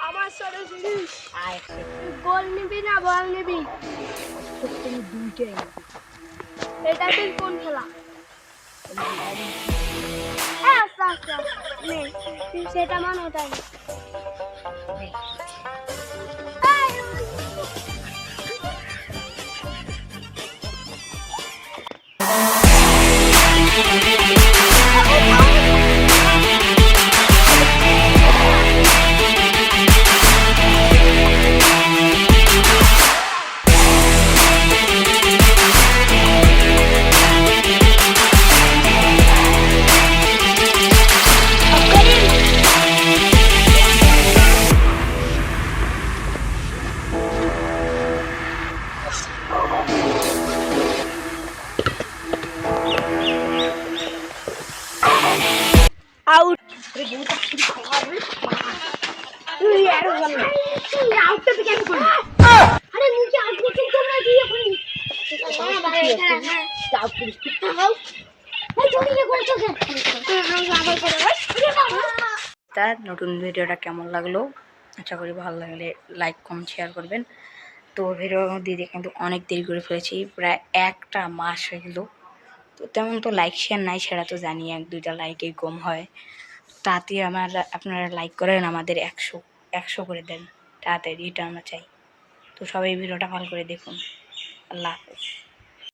আমার সাথে বল নিবি না বল নিবি এটা তুই কোন খেলা আচ্ছা আচ্ছা সেটা মান ওটাই আউট তার নতুন ভিডিওটা কেমন লাগলো, আশা করি ভালো লাগলে লাইক কমেন্ট শেয়ার করবেন। তো ভিডিওর দিদি কিন্তু অনেক দেরি করে ফেলেছি, প্রায় একটা মাস হয়ে গেল। তো তেমন তো লাইক শেয়ার নাই, সেটা তো জানি, 1-2টা লাইকেই কম হয়। তাতে আপনারা লাইক করেন, আমাদের 100 করে দেন তাড়াতাড়ি, এটা আমরা চাই। তো সবাই ভিডিওটা ভালো করে দেখুন। আল্লাহ হাফেজ।